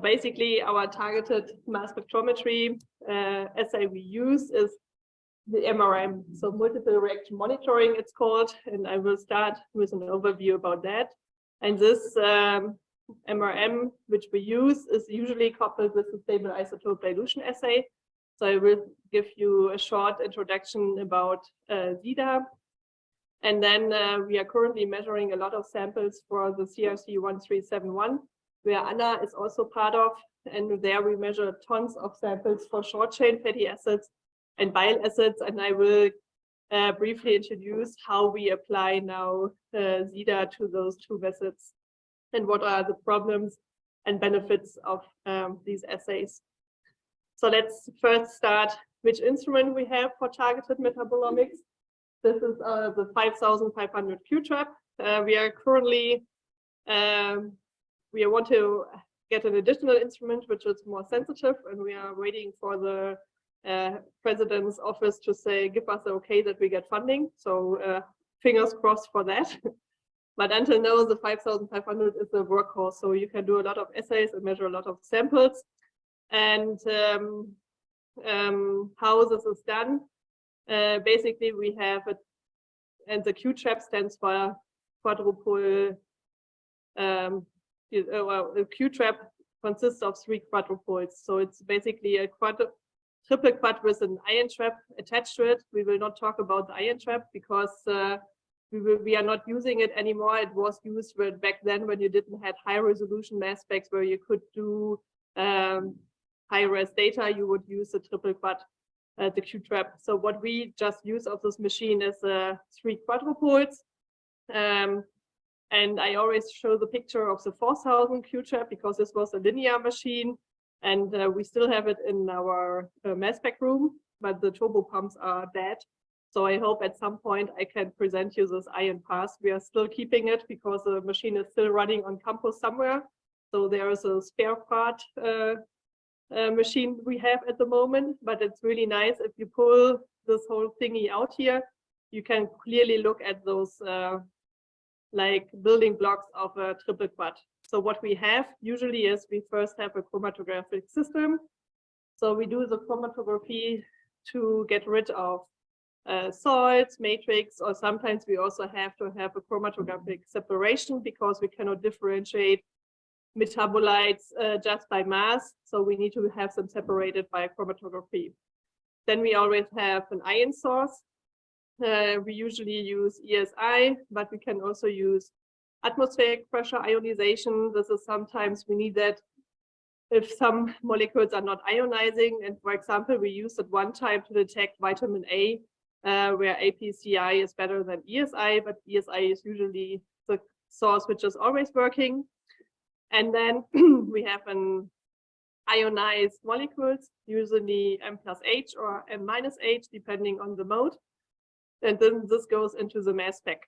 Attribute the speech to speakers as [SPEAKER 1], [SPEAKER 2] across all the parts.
[SPEAKER 1] basically our targeted mass spectrometry assay we use is the MRM, so multiple reaction monitoring it's called, and I will start with an overview about that. And this MRM which we use is usually coupled with the Stable-Isotope dilution assay. So I will give you a short introduction about SIDA. And then we are currently measuring a lot of samples for the CRC 1371, where Anna is also part of, and there we measure tons of samples for short chain fatty acids and bile acids, and I will briefly introduce how we apply now SIDA to those two methods and what are the problems and benefits of these assays. So let's first start which instrument we have for targeted metabolomics. This is the 5500 Q-trap. We are currently, we want to get an additional instrument which is more sensitive, and we are waiting for the President's office to say, give us the okay that we get funding. So fingers crossed for that. But until now, the 5500 is the workhorse. So you can do a lot of assays and measure a lot of samples. And how this is done, basically we have it, and the Q-trap stands for quadrupole. The Q-trap consists of 3 quadrupoles. So it's basically a triple quad with an ion trap attached to it. We will not talk about the ion trap because we are not using it anymore. It was used back then when you didn't have high resolution mass specs where you could do high-res data. You would use the triple quad, the Q-trap. So what we just use of this machine is 3 quadrupoles. And I always show the picture of the 4000 Q-trap because this was a linear machine, and we still have it in our mass spec room, but the turbo pumps are dead. So I hope at some point I can present you this ion pass. We are still keeping it because the machine is still running on campus somewhere. So there is a spare part machine we have at the moment, but it's really nice. If you pull this whole thingy out here, you can clearly look at those like building blocks of a triple quad. So what we have usually is we first have a chromatographic system. So we do the chromatography to get rid of salts, matrix, or sometimes we also have to have a chromatographic separation because we cannot differentiate metabolites just by mass. So we need to have them separated by chromatography. Then we always have an ion source. We usually use ESI, but we can also use atmospheric pressure ionization. This is sometimes we need that if some molecules are not ionizing. And for example, we used it one time to detect vitamin A, where APCI is better than ESI, but ESI is usually the source which is always working. And then we have an ionized molecules, usually M+H or M-H, depending on the mode. And then this goes into the mass spec.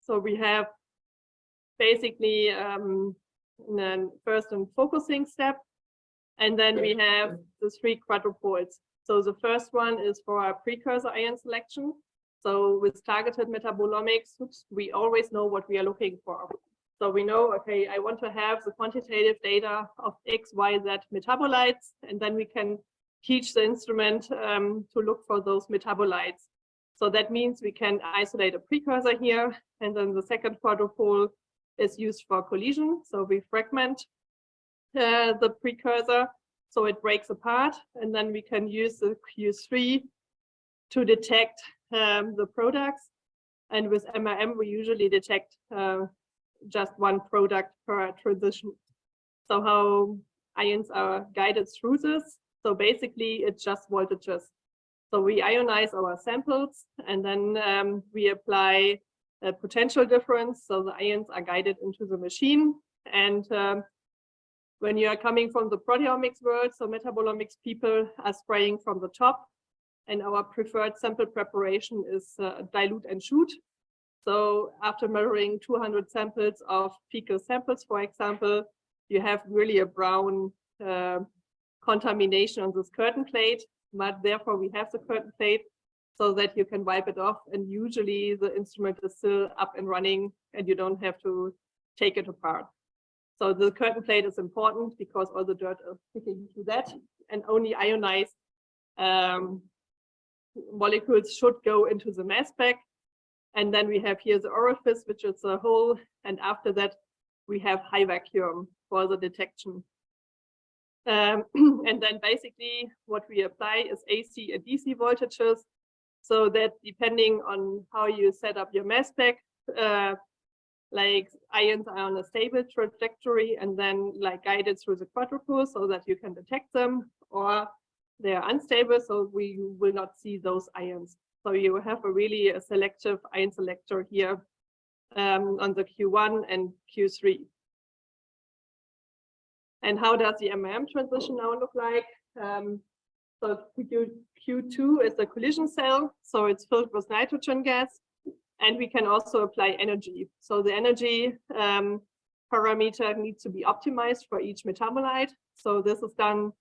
[SPEAKER 1] So we have basically first a focusing step, and then we have the 3 quadrupoles. So the first one is for our precursor ion selection. So with targeted metabolomics, we always know what we are looking for. So we know, okay, I want to have the quantitative data of X, Y, Z metabolites, and then we can teach the instrument to look for those metabolites. So that means we can isolate a precursor here, and then the second quadrupole is used for collision. So we fragment the precursor so it breaks apart, and then we can use the Q3 to detect the products. And with MRM, we usually detect just one product per transition. So how ions are guided through this. So basically, it's just voltages. So we ionize our samples, and then we apply a potential difference. So the ions are guided into the machine. And when you are coming from the proteomics world, so metabolomics people are spraying from the top. And our preferred sample preparation is dilute and shoot. So after measuring 200 samples of fecal samples, for example, you have really a brown contamination on this curtain plate, but therefore we have the curtain plate. so that you can wipe it off. And usually the instrument is still up and running and you don't have to take it apart. So the curtain plate is important because all the dirt is sticking to that, and only ionized molecules should go into the mass spec. And then we have here the orifice, which is a hole. And after that, we have high vacuum for the detection. And then basically what we apply is AC and DC voltages, so that depending on how you set up your mass spec, like ions are on a stable trajectory and then like guided through the quadrupole so that you can detect them, or they are unstable, so we will not see those ions. So you have a selective ion selector here on the Q1 and Q3. And how does the MRM transition now look like? So Q2 is a collision cell, so it's filled with nitrogen gas, and we can also apply energy. So the energy parameter needs to be optimized for each metabolite. So this is done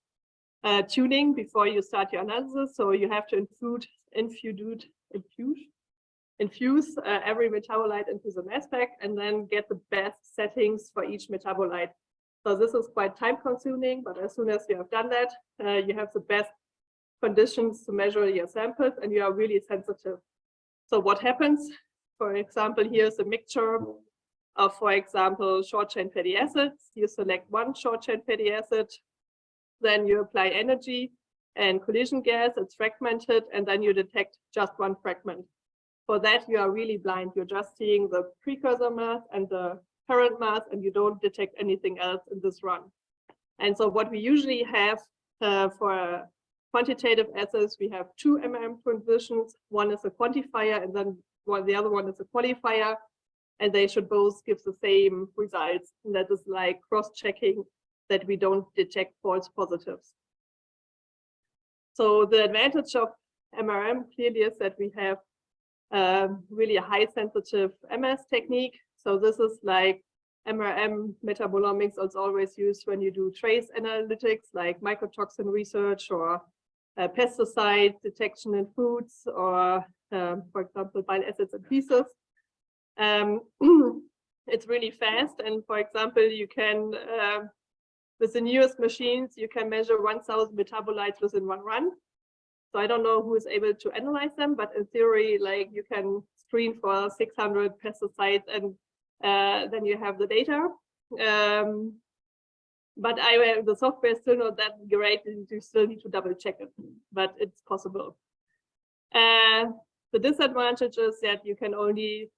[SPEAKER 1] tuning before you start your analysis. So you have to infuse every metabolite into the mass spec and then get the best settings for each metabolite. So this is quite time consuming, but as soon as you have done that, you have the best conditions to measure your samples and you are really sensitive. So what happens, for example, here's a mixture of, for example, short chain fatty acids. You select one short chain fatty acid, then you apply energy and collision gas, it's fragmented, and then you detect just one fragment. For that, you are really blind. You're just seeing the precursor mass and the current mass, and you don't detect anything else in this run. And so what we usually have for quantitative assays, we have two MRM transitions. One is a quantifier, and then the other one is a qualifier, and they should both give the same results. And that is like cross-checking that we don't detect false positives. So the advantage of MRM clearly is that we have really a high sensitive MS technique. So this is like MRM metabolomics is always used when you do trace analytics, like mycotoxin research or pesticide detection in foods, or for example, bile acids and pieces. It's really fast, and for example, you can with the newest machines, you can measure 1,000 metabolites within one run. So I don't know who is able to analyze them, but in theory, like you can screen for 600 pesticides and then you have the data. But the software is still not that great, and you still need to double check it, but it's possible. The disadvantage is that you can only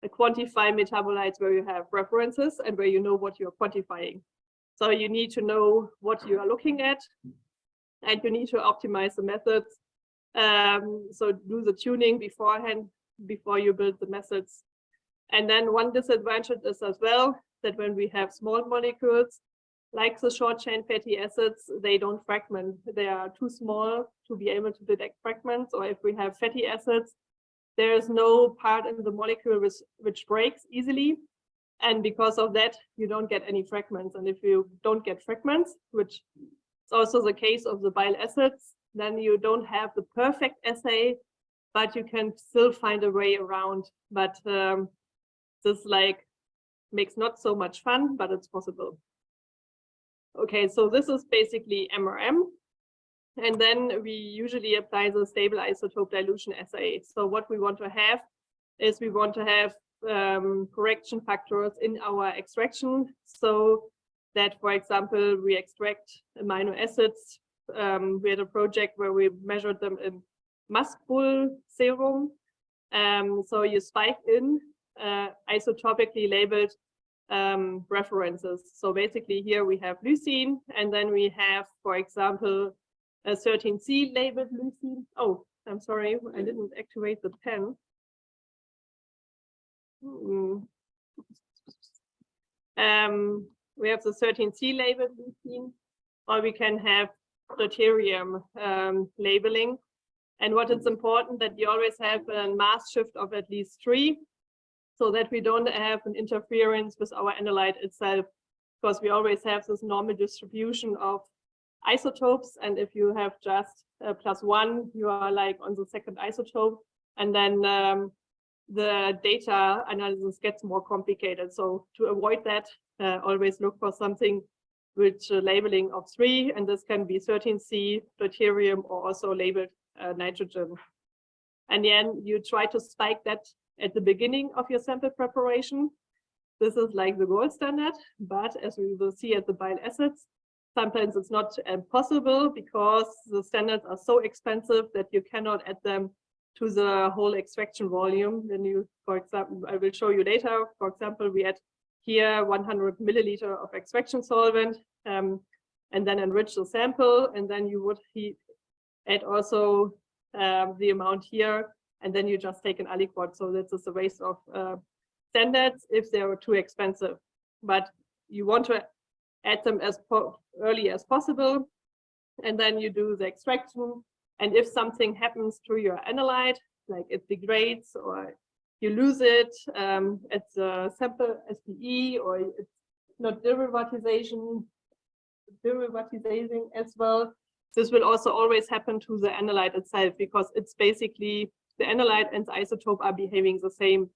[SPEAKER 1] quantify metabolites where you have references and where you know what you're quantifying. So you need to know what you are looking at, and you need to optimize the methods. So do the tuning beforehand before you build the methods. And then one disadvantage is as well that when we have small molecules, like the short chain fatty acids, they don't fragment. They are too small to be able to detect fragments. Or if we have fatty acids, there is no part in the molecule which breaks easily. And because of that, you don't get any fragments. And if you don't get fragments, which is also the case of the bile acids, then you don't have the perfect assay, but you can still find a way around. But this like makes not so much fun, but it's possible. Okay, so this is basically MRM. And then we usually apply the stable isotope dilution assay. So what we want to have is we want to have correction factors in our extraction, so that, for example, we extract amino acids. We had a project where we measured them in musk bull serum. So you spike in isotopically labeled references. So basically here we have leucine, and then we have, for example, a 13C labeled leucine. Oh, I'm sorry, I didn't activate the pen. We have the 13C labeled leucine, or we can have deuterium labeling. And what is important that you always have a mass shift of at least 3, so that we don't have an interference with our analyte itself, because we always have this normal distribution of isotopes, and if you have just +1, you are like on the second isotope, and then the data analysis gets more complicated. So to avoid that, always look for something with labeling of 3, and this can be 13C, deuterium, or also labeled nitrogen. And then you try to spike that at the beginning of your sample preparation. This is like the gold standard, but as we will see at the bile acids, sometimes it's not possible because the standards are so expensive that you cannot add them to the whole extraction volume. Then you, for example, I will show you later, for example, we add here 100 milliliter of extraction solvent and then enrich the sample, and then you would add also the amount here, and then you just take an aliquot. So this is a waste of standards if they are too expensive, but you want to add them as early as possible, and then you do the extraction. And if something happens to your analyte, like it degrades or you lose it at the sample SPE, or it's not derivatizing as well, this will also always happen to the analyte itself, because it's basically the analyte and the isotope are behaving the same.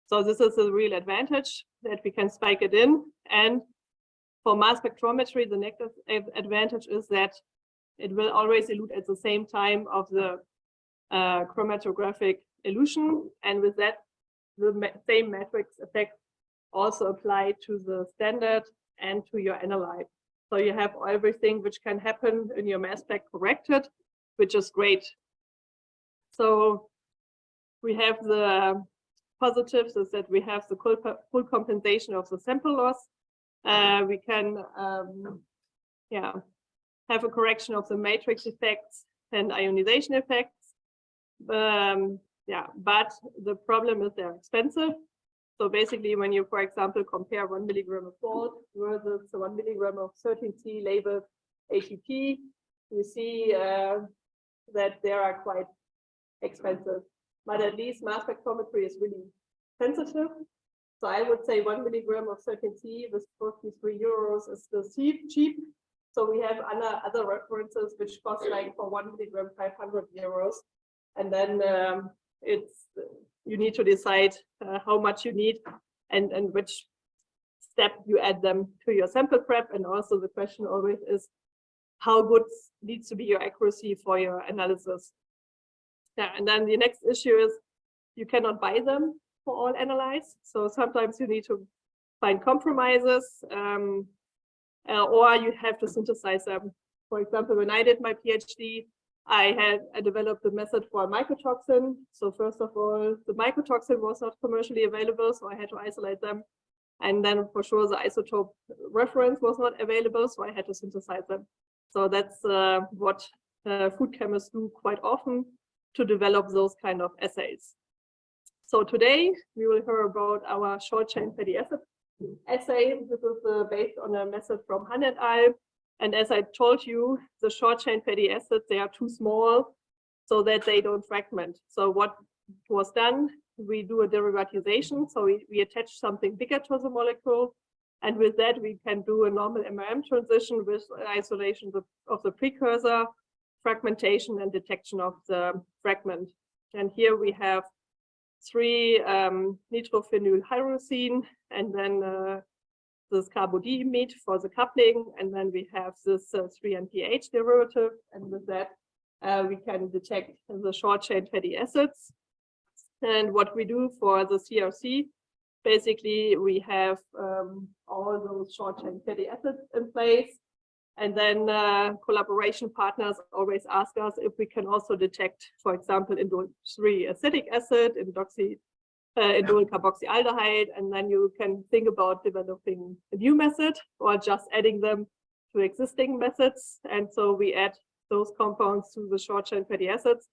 [SPEAKER 1] So this is a real advantage that we can spike it in. And for mass spectrometry, the next advantage is that it will always elute at the same time of the chromatographic elution. And with that, the same matrix effect also apply to the standard and to your analyte. So you have everything which can happen in your mass spec corrected, which is great. So we have the positives is that we have the full compensation of the sample loss. We can have a correction of the matrix effects and ionization effects. But the problem is they're expensive. So basically, when you, for example, compare 1 milligram of salt versus 1 milligram of 13C labeled ATP, you see that they are quite expensive. But at least mass spectrometry is really sensitive. So I would say 1 milligram of 13C with 43 euros is still cheap. So we have other references which cost like for 1 milligram 500 euros. And then you need to decide how much you need and which step you add them to your sample prep. And also the question always is how good needs to be your accuracy for your analysis. Yeah, and then the next issue is you cannot buy them for all analytes. So sometimes you need to find compromises or you have to synthesize them. For example, when I did my PhD, I developed a method for a mycotoxin. So first of all, the mycotoxin was not commercially available, so I had to isolate them. And then for sure, the isotope reference was not available, so I had to synthesize them. So that's what food chemists do quite often to develop those kind of assays. So today we will hear about our short chain fatty acid assay. This is based on a method from Han et al. And as I told you, the short chain fatty acids, they are too small so that they don't fragment. So what was done, we do a derivatization. So we attach something bigger to the molecule. And with that, we can do a normal MRM transition with isolation of the precursor, fragmentation, and detection of the fragment. And here we have 3 nitrophenylhydrazine, and then this carbodiimide for the coupling, and then we have this 3-NPH derivative, and with that we can detect the short chain fatty acids. And what we do for the CRC, basically we have all those short chain fatty acids in place, and then collaboration partners always ask us if we can also detect, for example, indole 3 acetic acid, indole carboxyaldehyde, and then you can think about developing a new method or just adding them to existing methods. And so we add those compounds to the short chain fatty acids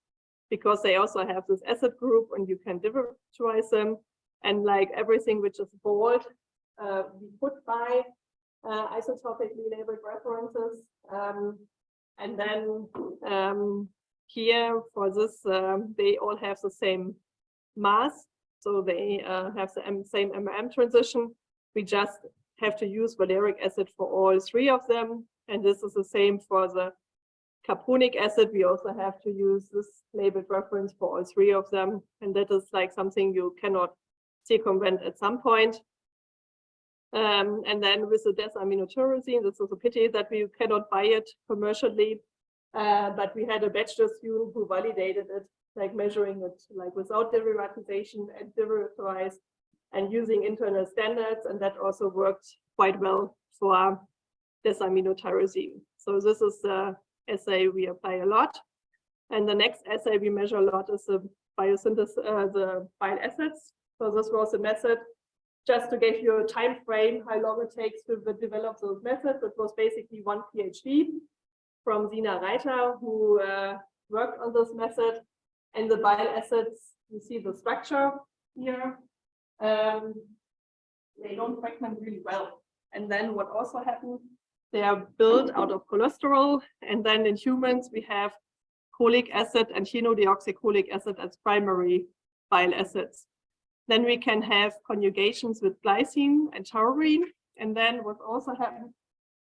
[SPEAKER 1] because they also have this acid group and you can derivatise them. And like everything which is bold, we put by isotopically labeled references. And then here for this, they all have the same mass. So they have the same MRM transition. We just have to use valeric acid for all 3 of them. And this is the same for the carbonic acid. We also have to use this labeled reference for all three of them. And that is like something you cannot circumvent at some point. And then with the desaminotyrosine, this is a pity that we cannot buy it commercially. But we had a bachelor student who validated it, like measuring it like without derivatization and derivatized and using internal standards. And that also worked quite well for desaminotyrosine. So this is the assay we apply a lot. And the next assay we measure a lot is the biosynthesis, the bile acids. So this was a method just to give you a time frame, how long it takes to develop those methods. It was basically one PhD from Sina Reiter, who worked on this method. And the bile acids, you see the structure here. They don't fragment really well. And then what also happens, they are built out of cholesterol. And then in humans, we have cholic acid and chenodeoxycholic acid as primary bile acids. Then we can have conjugations with glycine and taurine. And then what also happens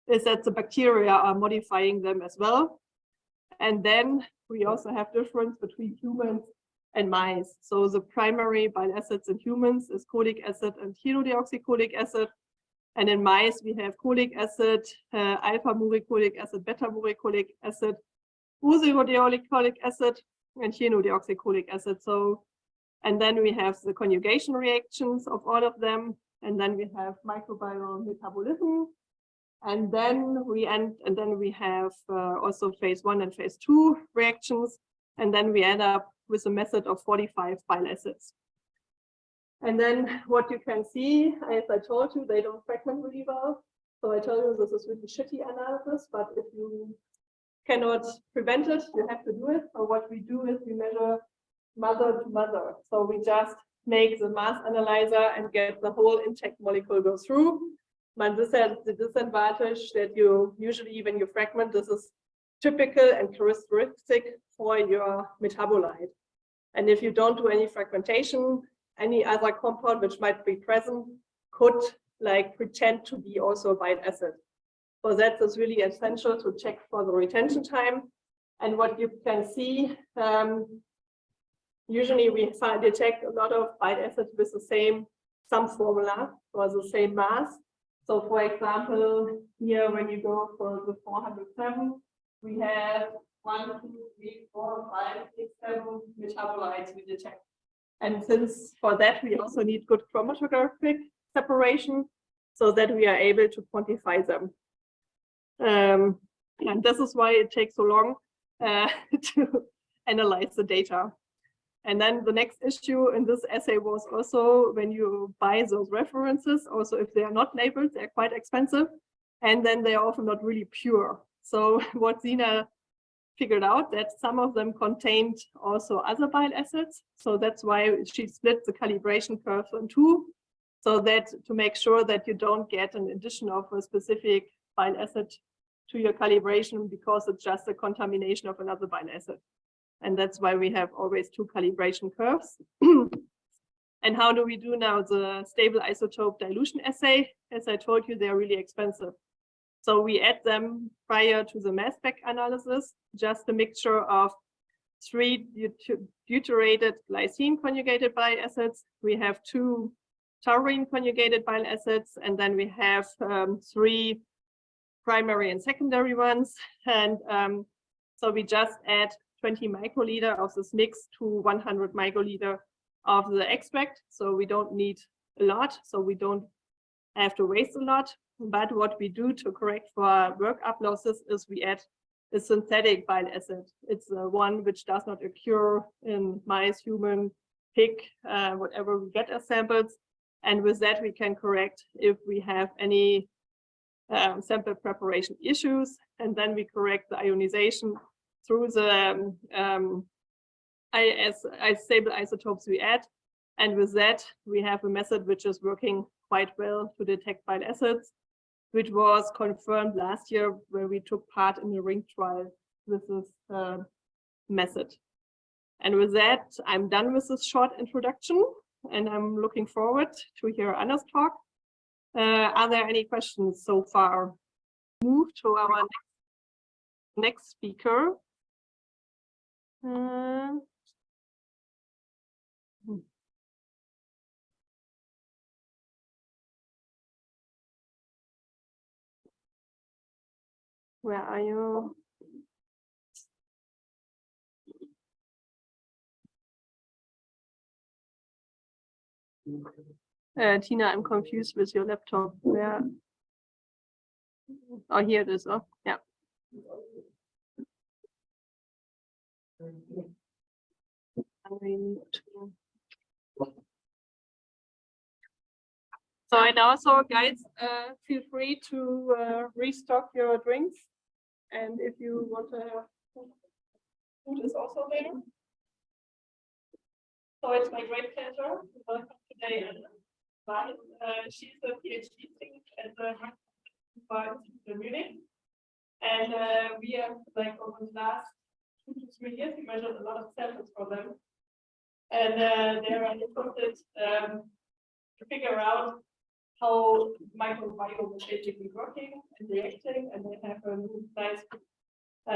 [SPEAKER 1] is that the bacteria are modifying them as well. And then we also have difference between humans and mice. So the primary bile acids in humans is cholic acid and chenodeoxycholic acid. And in mice, we have cholic acid, alpha-muricholic acid, beta-muricholic acid, ursodeoxycholic acid, and chenodeoxycholic acid. So, and then we have the conjugation reactions of all of them. And then we have microbial metabolism. And then we have also phase 1 and phase 2 reactions. And then we end up with a method of 45 bile acids. And then what you can see, as I told you, they don't fragment really well. So I tell you this is really shitty analysis, but if you cannot prevent it, you have to do it. So what we do is we measure mother to mother. So we just make the mass analyzer and get the whole intact molecule go through. But this has the disadvantage that you usually, when you fragment, this is typical and characteristic for your metabolite. And if you don't do any fragmentation, any other compound which might be present could like pretend to be also a bile acid. So that is really essential to check for the retention time. And what you can see, usually we detect a lot of bile acids with the same sum formula or the same mass. So for example, here when you go for the 407, we have 1, 2, 3, 4, 5, 6, 7 metabolites we detect. And since for that we also need good chromatographic separation so that we are able to quantify them. And this is why it takes so long to analyze the data. And then the next issue in this assay was also when you buy those references, also if they are not labeled, they're quite expensive. And then they are often not really pure. So what Sina figured out that some of them contained also other bile acids. So that's why she split the calibration curve in two, so that to make sure that you don't get an addition of a specific bile acid to your calibration because it's just a contamination of another bile acid. And that's why we have always two calibration curves. And how do we do now the stable isotope dilution assay? As I told you, they're really expensive. So we add them prior to the mass spec analysis, just a mixture of 3 deuterated glycine conjugated bile acids. We have 2 taurine conjugated bile acids, and then we have 3 primary and secondary ones. And so we just add 20 microliter of this mix to 100 microliter of the extract. So we don't need a lot, so we don't have to waste a lot. But what we do to correct for workup losses is we add a synthetic bile acid. It's the one which does not occur in mice, human, pig, whatever we get as samples. And with that, we can correct if we have any sample preparation issues. And then we correct the ionization through the stable isotopes we add. And with that, we have a method which is working quite well to detect bile acids, which was confirmed last year when we took part in the ring trial with this method. And with that, I'm done with this short introduction, and I'm looking forward to hear Anna's talk. Are there any questions so far? move to our next speaker. Where are you? Tina, I'm confused with your laptop. Where? Oh, here it is. Oh, yeah. So and also, guys, feel free to restock your drinks, and if you want to have food is also there. So it's my great pleasure to welcome today Weiss. She's a PhD student at the Pettenkofer Institute Munich, and we have, like, over the last 2 to 3 years, we measured a lot of samples for them, and they are interested to figure out how microbiome is basically working and reacting, and they have a nice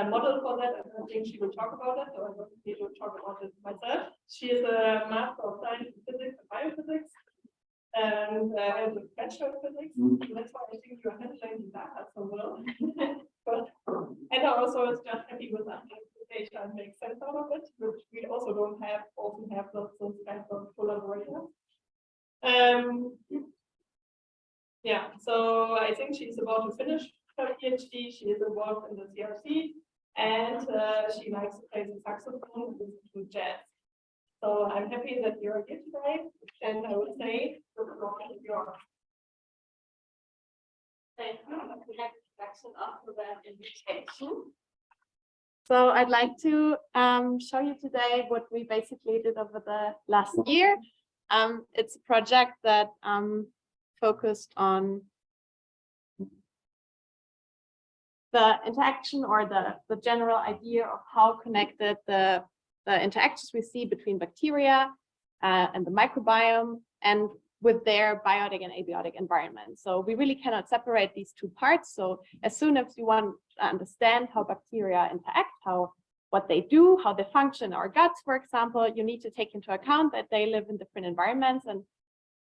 [SPEAKER 1] model for that, and I think she will talk about it, so I don't need to talk about it myself. She is a Master of Science in Physics and Biophysics, and has a Bachelor of Physics. That's why I think you're handling the data so well. And I also is just happy with that data and make sense out of it, which we also don't often have those kinds of collaborators. Yeah, so I think she's about to finish her PhD. She is involved in the CRC, and she likes to play the saxophone and listen to jazz. So I'm happy that you're here today, and I would say the floor is yours.
[SPEAKER 2] Thank you. Introduction after that invitation. So I'd like to show you today what we basically did over the last year. It's a project that focused on the interaction or the general idea of how connected the interactions we see between bacteria and the microbiome and with their biotic and abiotic environment. So we really cannot separate these two parts. So as soon as you want to understand how bacteria interact, what they do, how they function in our guts, for example, you need to take into account that they live in different environments. And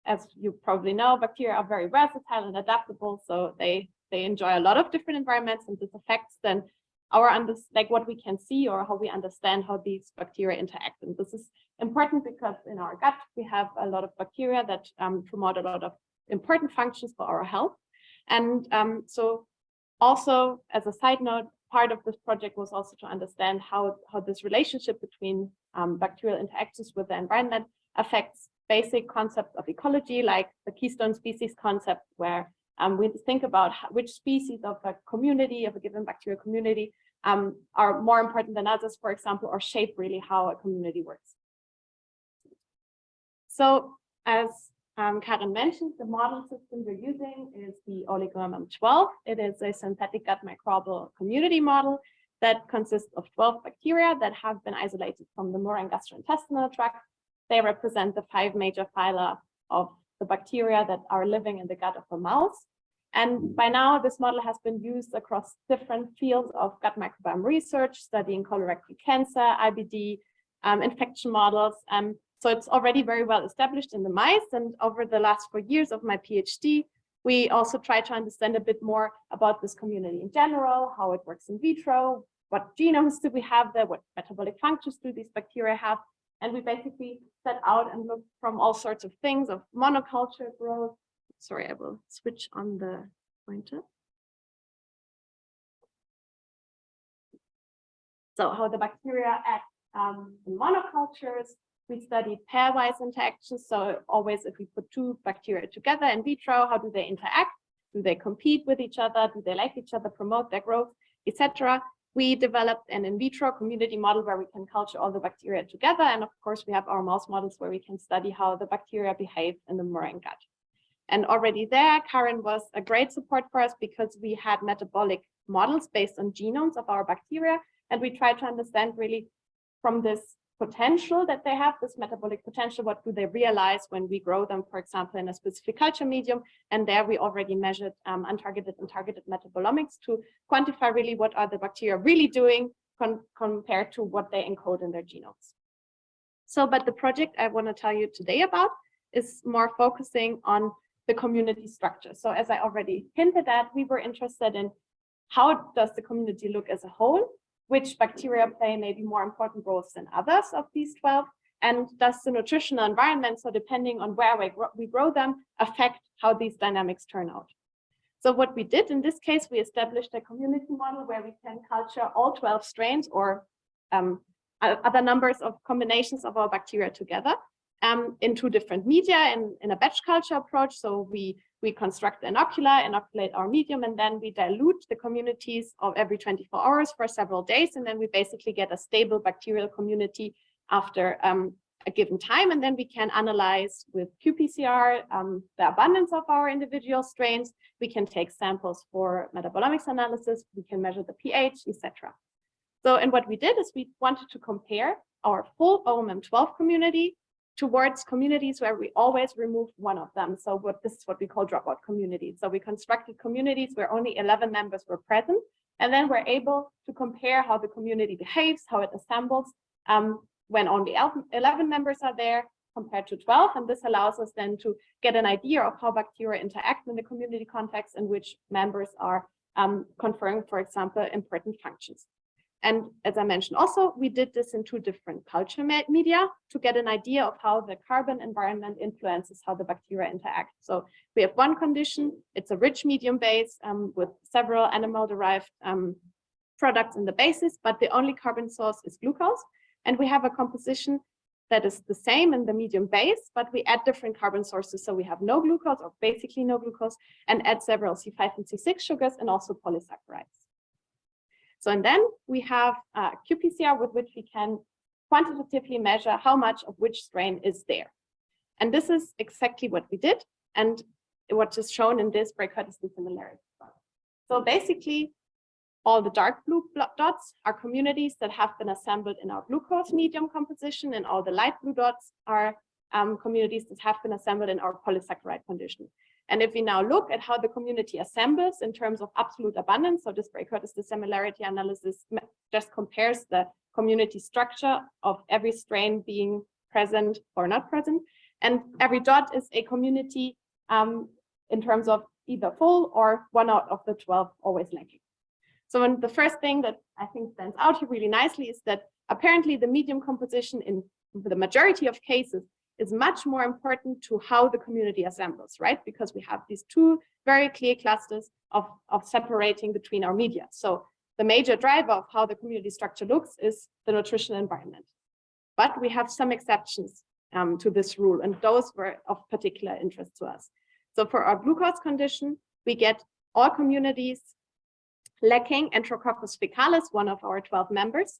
[SPEAKER 2] as you probably know, bacteria are very versatile and adaptable. So they enjoy a lot of different environments, and this affects then our like what we can see or how we understand how these bacteria interact. And this is important because in our gut we have a lot of bacteria that promote a lot of important functions for our health. And so also, as a side note, part of this project was also to understand how this relationship between bacterial interactions with the environment affects basic concepts of ecology, like the keystone species concept, where we think about which species of a community, of a given bacterial community, are more important than others, for example, or shape really how a community works. So as Karin mentioned, the model system we're using is the oligoMM12. It is a synthetic gut microbial community model that consists of 12 bacteria that have been isolated from the moor and gastrointestinal tract. They represent the 5 major phyla of the bacteria that are living in the gut of a mouse. And by now, this model has been used across different fields of gut microbiome research, studying colorectal cancer, IBD, infection models. So it's already very well established in the mice. And over the last 4 years of my PhD, we also try to understand a bit more about this community in general, how it works in vitro, what genomes do we have there, what metabolic functions do these bacteria have. And we basically set out and look from all sorts of things of monoculture growth. Sorry, I will switch on the pointer. So how the bacteria act in monocultures. We studied pairwise interactions. So always if we put 2 bacteria together in vitro, how do they interact? Do they compete with each other? Do they like each other, promote their growth, etc.? We developed an in vitro community model where we can culture all the bacteria together. And of course, we have our mouse models where we can study how the bacteria behave in the murine gut. And already there, Karin was a great support for us because we had metabolic models based on genomes of our bacteria. And we tried to understand really from this potential that they have, this metabolic potential, what do they realize when we grow them, for example, in a specific culture medium. And there we already measured untargeted and targeted metabolomics to quantify really what are the bacteria really doing compared to what they encode in their genomes. So, but the project I want to tell you today about is more focusing on the community structure. So as I already hinted at, we were interested in how does the community look as a whole, which bacteria play maybe more important roles than others of these 12, and does the nutritional environment, so depending on where we grow them, affect how these dynamics turn out. So what we did in this case, we established a community model where we can culture all 12 strains or other numbers of combinations of our bacteria together in 2 different media in a batch culture approach. So we construct the inoculate our medium, and then we dilute the communities of every 24 hours for several days. And then we basically get a stable bacterial community after a given time. And then we can analyze with qPCR the abundance of our individual strains. We can take samples for metabolomics analysis. We can measure the pH, etc. So, and what we did is we wanted to compare our full OMM12 community towards communities where we always remove one of them. So this is what we call dropout communities. So we constructed communities where only 11 members were present, and then we're able to compare how the community behaves, how it assembles when only 11 members are there compared to 12. And this allows us then to get an idea of how bacteria interact in the community context and which members are conferring, for example, important functions. And as I mentioned also, we did this in 2 different culture media to get an idea of how the carbon environment influences how the bacteria interact. So we have one condition, it's a rich medium base with several animal-derived products in the basis, but the only carbon source is glucose. And we have a composition that is the same in the medium base, but we add different carbon sources. So we have no glucose or basically no glucose, and add several C5 and C6 sugars and also polysaccharides. So, and then we have qPCR with which we can quantitatively measure how much of which strain is there. And this is exactly what we did. And what is shown in this breakout is the similarity. So basically, all the dark blue dots are communities that have been assembled in our glucose medium composition, and all the light blue dots are communities that have been assembled in our polysaccharide condition. And if we now look at how the community assembles in terms of absolute abundance, so this breakout is the similarity analysis, just compares the community structure of every strain being present or not present. And every dot is a community in terms of either full or one out of the 12 always lacking. So the first thing that I think stands out here really nicely is that apparently the medium composition in the majority of cases is much more important to how the community assembles, right? Because we have these 2 very clear clusters of separating between our media. So the major driver of how the community structure looks is the nutritional environment. But we have some exceptions to this rule, and those were of particular interest to us. So for our glucose condition, we get all communities lacking Enterococcus faecalis, one of our 12 members,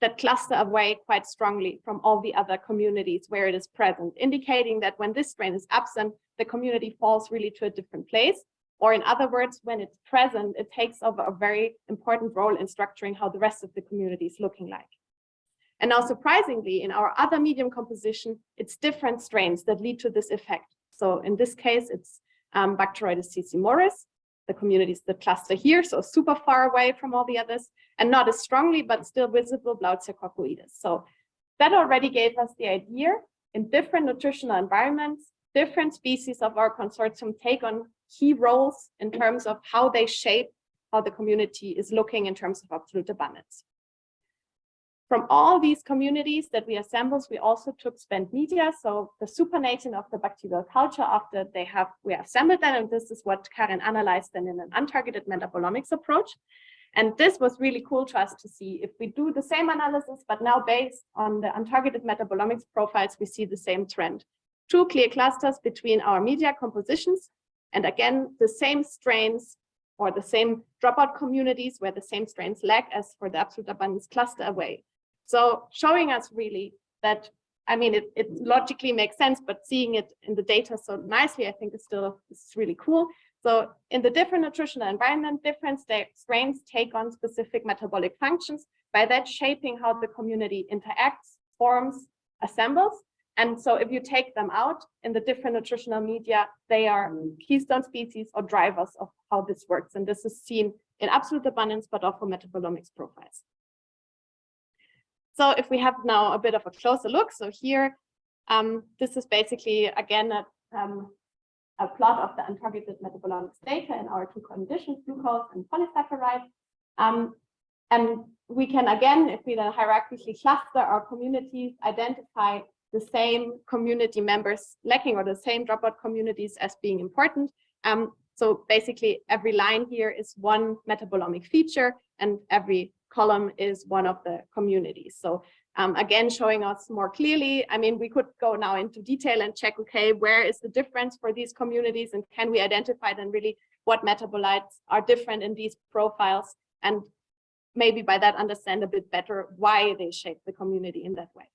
[SPEAKER 2] that cluster away quite strongly from all the other communities where it is present, indicating that when this strain is absent, the community falls really to a different place. Or in other words, when it's present, it takes over a very important role in structuring how the rest of the community is looking like. And now, surprisingly, in our other medium composition, it's different strains that lead to this effect. So in this case, it's Bacteroides cecimoris, the communities that cluster here, so super far away from all the others, and not as strongly, but still visible, Blautia coccoides. So that already gave us the idea in different nutritional environments, different species of our consortium take on key roles in terms of how they shape how the community is looking in terms of absolute abundance. From all these communities that we assembled, we also took spent media, so the supernatant of the bacterial culture after we assembled them, and this is what Karin analyzed then in an untargeted metabolomics approach. And this was really cool to us to see if we do the same analysis, but now based on the untargeted metabolomics profiles, we see the same trend. 2 clear clusters between our media compositions, and again, the same strains or the same dropout communities where the same strains lack as for the absolute abundance cluster away. So showing us really that, I mean, it logically makes sense, but seeing it in the data so nicely, I think is really cool. So in the different nutritional environment, different strains take on specific metabolic functions, by that shaping how the community interacts, forms assembles. And so if you take them out in the different nutritional media, they are keystone species or drivers of how this works. And this is seen in absolute abundance, but also metabolomics profiles. So if we have now a bit of a closer look, so here, this is basically, again, a plot of the untargeted metabolomics data in our two conditions, glucose and polysaccharide. And we can, again, if we then hierarchically cluster our communities, identify the same community members lacking or the same dropout communities as being important. So basically every line here is one metabolomic feature and every column is one of the communities. So again, showing us more clearly, I mean, we could go now into detail and check, okay, where is the difference for these communities and can we identify then really what metabolites are different in these profiles, and maybe by that understand a bit better why they shape the community in that way.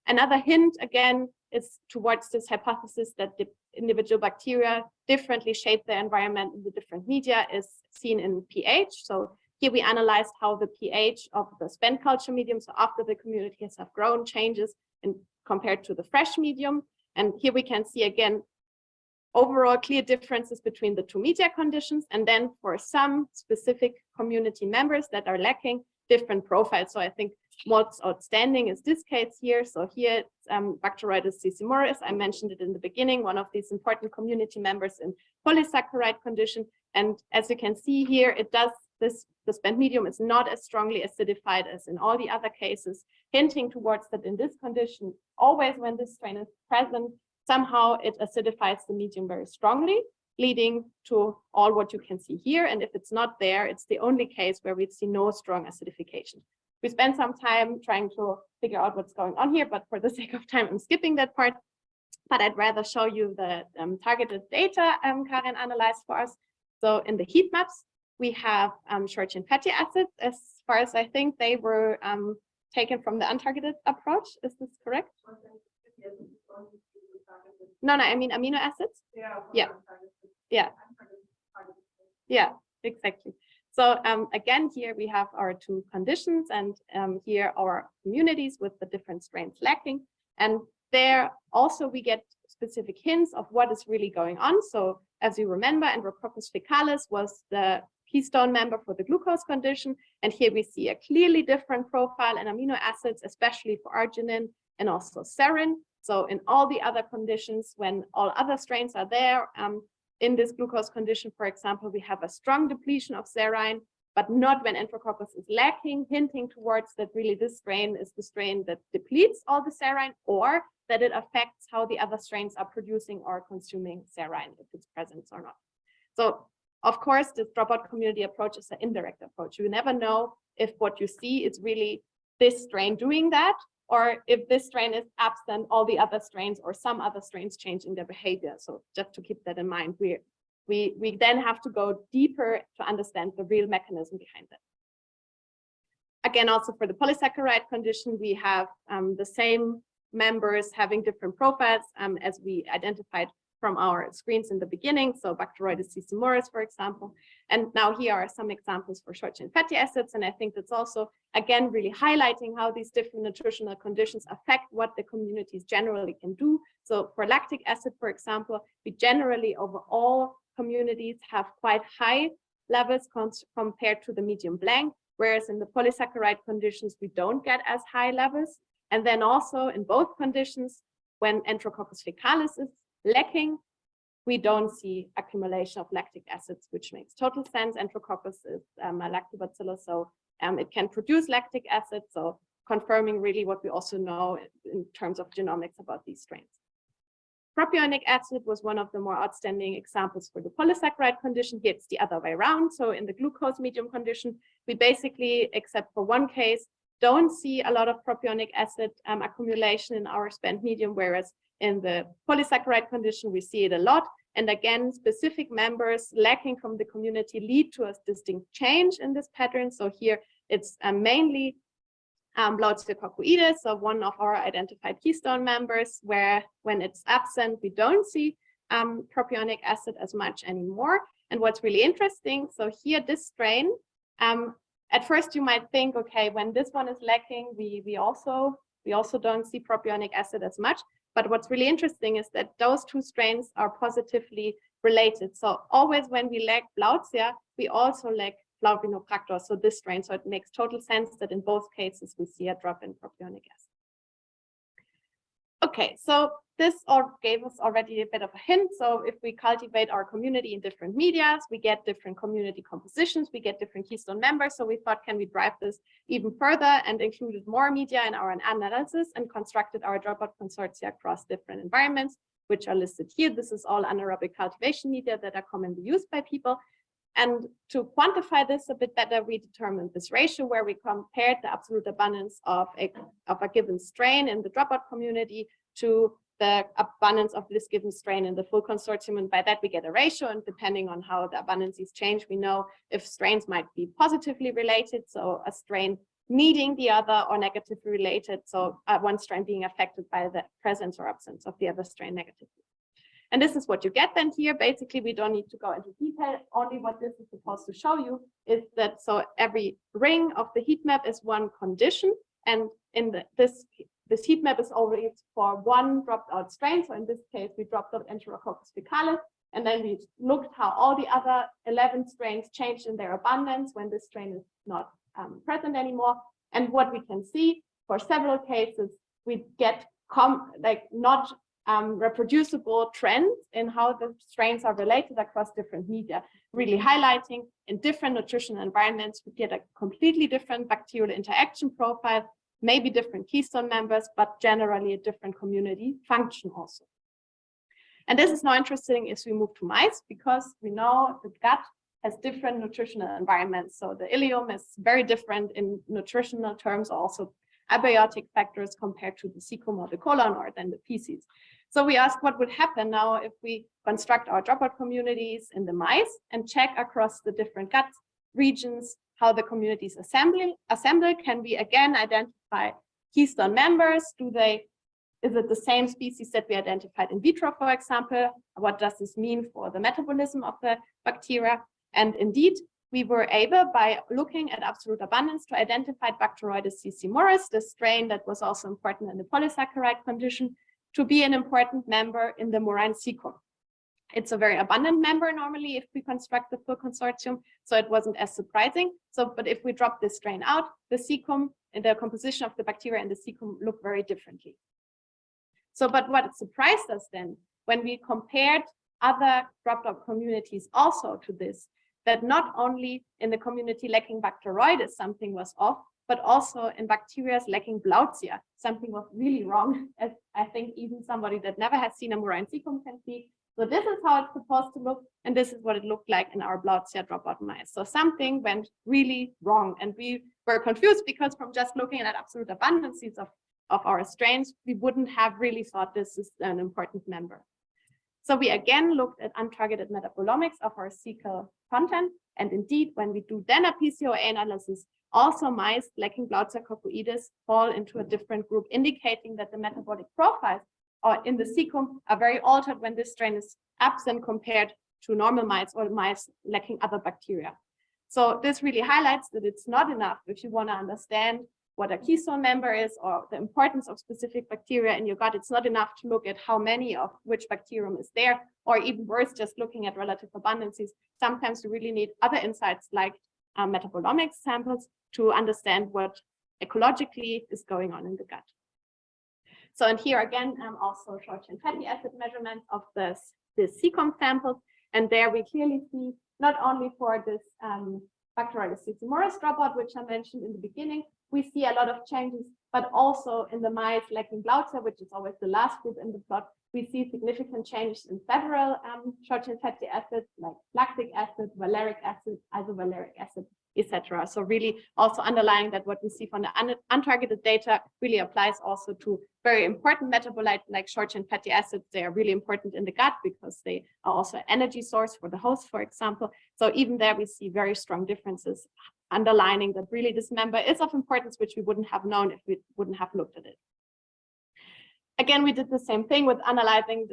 [SPEAKER 2] Another hint, again, is towards this hypothesis that the individual bacteria differently shape their environment in the different media is seen in pH. So here we analyzed how the pH of the spent culture medium, so after the communities have grown, changes in compared to the fresh medium. And here we can see again, overall clear differences between the two media conditions. And then for some specific community members that are lacking, different profiles. So I think what's outstanding is this case here. So here, Bacteroides sisimoris, I mentioned it in the beginning, one of these important community members in polysaccharide condition. And as you can see here, it does this, the spent medium is not as strongly acidified as in all the other cases, hinting towards that in this condition, always when this strain is present, somehow it acidifies the medium very strongly, leading to all what you can see here. And if it's not there, it's the only case where we see no strong acidification. We spent some time trying to figure out what's going on here, but for the sake of time, I'm skipping that part. But I'd rather show you the targeted data Karin analyzed for us. So in the heat maps, we have short chain fatty acids. As far as I think, they were taken from the untargeted approach. Is this correct? No, I mean amino acids. Yeah, exactly. So again, here we have our two conditions, and here our communities with the different strains lacking. And there also we get specific hints of what is really going on. So as you remember, Enterococcus faecalis was the keystone member for the glucose condition. And here we see a clearly different profile in amino acids, especially for arginine and also serine. So in all the other conditions, when all other strains are there, in this glucose condition, for example, we have a strong depletion of serine, but not when Enterococcus is lacking, hinting towards that really this strain is the strain that depletes all the serine, or that it affects how the other strains are producing or consuming serine, if it's present or not. So of course, this dropout community approach is an indirect approach. You never know if what you see is really this strain doing that, or if this strain is absent, all the other strains or some other strains changing their behavior. So just to keep that in mind, we then have to go deeper to understand the real mechanism behind that. Again, also for the polysaccharide condition, we have the same members having different profiles as we identified from our screens in the beginning. So Bacteroides sisimoris, for example. And now here are some examples for short chain fatty acids. And I think that's also, again, really highlighting how these different nutritional conditions affect what the communities generally can do. So for lactic acid, for example, we generally over all communities have quite high levels compared to the medium blank, whereas in the polysaccharide conditions, we don't get as high levels. And then also in both conditions, when Enterococcus faecalis is lacking, we don't see accumulation of lactic acids, which makes total sense. Enterococcus is a lactobacillus, so it can produce lactic acid, so confirming really what we also know in terms of genomics about these strains. Propionic acid was one of the more outstanding examples for the polysaccharide condition. Here it's the other way around. So in the glucose medium condition, we basically, except for one case, don't see a lot of propionic acid accumulation in our spent medium, whereas in the polysaccharide condition, we see it a lot. And again, specific members lacking from the community lead to a distinct change in this pattern. So here it's mainly Blauzia coccoides, so one of our identified keystone members, where when it's absent, we don't see propionic acid as much anymore. And what's really interesting, so here this strain, at first you might think, okay, when this one is lacking, we also We also don't see propionic acid as much. But what's really interesting is that those two strains are positively related. So always when we lack Blautia, we also lack Flavinopractor, so this strain. So it makes total sense that in both cases we see a drop in propionic acid. Okay, so this all gave us already a bit of a hint. So if we cultivate our community in different media, we get different community compositions, we get different keystone members. So we thought, can we drive this even further, and included more media in our analysis and constructed our dropout consortia across different environments, which are listed here. This is all anaerobic cultivation media that are commonly used by people. And to quantify this a bit better, we determined this ratio where we compared the absolute abundance of a given strain in the dropout community to the abundance of this given strain in the full consortium. And by that, we get a ratio. And depending on how the abundances change, we know if strains might be positively related, so a strain needing the other, or negatively related, so one strain being affected by the presence or absence of the other strain negatively. And this is what you get then here. Basically, we don't need to go into detail. Only what this is supposed to show you is that so every ring of the heat map is one condition. And in this heat map is always for one dropped out strain. So in this case, we dropped out Enterococcus faecalis. And then we looked how all the other 11 strains changed in their abundance when this strain is not present anymore. And what we can see for several cases, we get not reproducible trends in how the strains are related across different media, really highlighting in different nutritional environments, we get a completely different bacterial interaction profile, maybe different keystone members, but generally a different community function also. And this is now interesting as we move to mice, because we know the gut has different nutritional environments. So the ileum is very different in nutritional terms, also abiotic factors compared to the cecum or the colon or then the feces. So we asked what would happen now if we construct our dropout communities in the mice and check across the different gut regions how the communities assemble. Can we again identify keystone members? Is it the same species that we identified in vitro, for example? What does this mean for the metabolism of the bacteria? And indeed, we were able, by looking at absolute abundance, to identify Bacteroides cecimuris, the strain that was also important in the polysaccharide condition, to be an important member in the murine cecum. It's a very abundant member normally if we construct the full consortium, so it wasn't as surprising. But if we drop this strain out, the cecum and the composition of the bacteria in the cecum look very differently. But what surprised us then, when we compared other dropped out communities also to this, that not only in the community lacking Bacteroides something was off, but also in bacteria lacking Blautia, something was really wrong, as I think even somebody that never has seen a murine cecum can see. So this is how it's supposed to look, and this is what it looked like in our Blautia dropout mice. So something went really wrong, and we were confused because from just looking at absolute abundances of our strains, we wouldn't have really thought this is an important member. So we again looked at untargeted metabolomics of our cecal content, and indeed, when we do then a PCOA analysis, also mice lacking Blautia coccoides fall into a different group, indicating that the metabolic profiles in the cecum are very altered when this strain is absent compared to normal mice or mice lacking other bacteria. So this really highlights that it's not enough if you want to understand what a keystone member is or the importance of specific bacteria in your gut. It's not enough to look at how many of which bacterium is there, or even worse, just looking at relative abundances. Sometimes you really need other insights like metabolomics samples to understand what ecologically is going on in the gut. So, and here again, also short-chain fatty acid measurements of the cecum samples. And there we clearly see not only for this Bacteroides cecimuris dropout, which I mentioned in the beginning, we see a lot of changes, but also in the mice lacking Blautia, which is always the last group in the plot, we see significant changes in several short-chain fatty acids like lactic acid, valeric acid, isovaleric acid, etc. So really also underlying that what we see from the untargeted data really applies also to very important metabolites like short-chain fatty acids. They are really important in the gut because they are also an energy source for the host, for example. So even there we see very strong differences, underlining that really this member is of importance, which we wouldn't have known if we wouldn't have looked at it. Again, we did the same thing with analyzing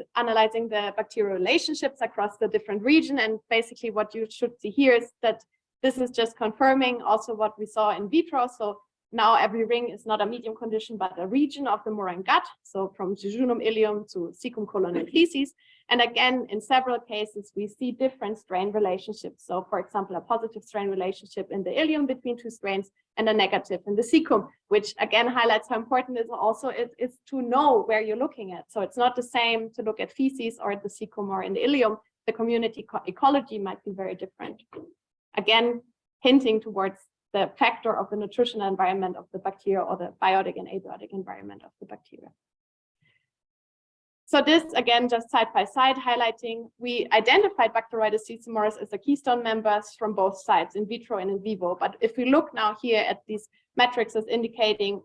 [SPEAKER 2] the bacterial relationships across the different regions. And basically what you should see here is that this is just confirming also what we saw in vitro. So now every ring is not a medium condition, but a region of the murine gut. So from jejunum ileum to cecum, colon, and feces. And again, in several cases, we see different strain relationships. So for example, a positive strain relationship in the ileum between two strains and a negative in the cecum, which again highlights how important it is to know where you're looking at. So it's not the same to look at feces or at the cecum or in the ileum. The community ecology might be very different. Again, hinting towards the factor of the nutritional environment of the bacteria or the biotic and abiotic environment of the bacteria. So this, again, just side by side highlighting, we identified Bacteroides sesimoris as the keystone members from both sides, in vitro and in vivo. But if we look now here at these metrics as indicating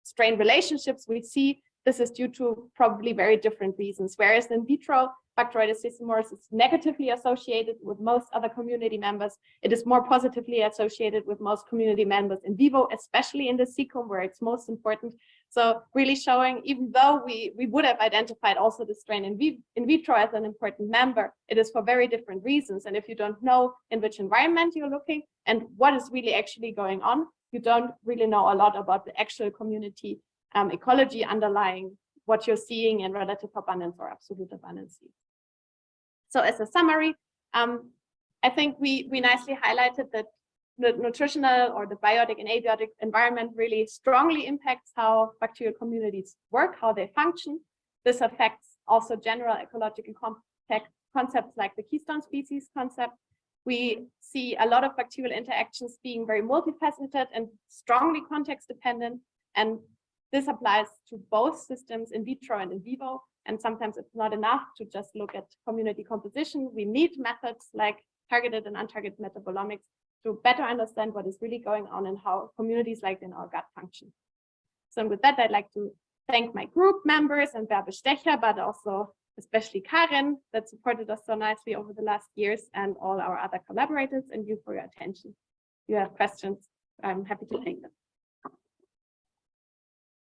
[SPEAKER 2] strain relationships, we see this is due to probably very different reasons. Whereas in vitro, Bacteroides sesimoris is negatively associated with most other community members. It is more positively associated with most community members in vivo, especially in the cecum, where it's most important. So really showing, even though we would have identified also the strain in vitro as an important member, it is for very different reasons. And if you don't know in which environment you're looking and what is really actually going on, you don't really know a lot about the actual community ecology underlying what you're seeing in relative abundance or absolute abundance. So as a summary, I think we nicely highlighted that the nutritional or the biotic and abiotic environment really strongly impacts how bacterial communities work, how they function. This affects also general ecological concepts like the keystone species concept. We see a lot of bacterial interactions being very multifaceted and strongly context dependent. And this applies to both systems in vitro and in vivo. And sometimes it's not enough to just look at community composition. We need methods like targeted and untargeted metabolomics to better understand what is really going on and how communities like in our gut function. So with that, I'd like to thank my group members and Bärbe Stecher, but also especially Karin that supported us so nicely over the last years, and all our other collaborators, and you for your attention. If you have questions, I'm happy to take them.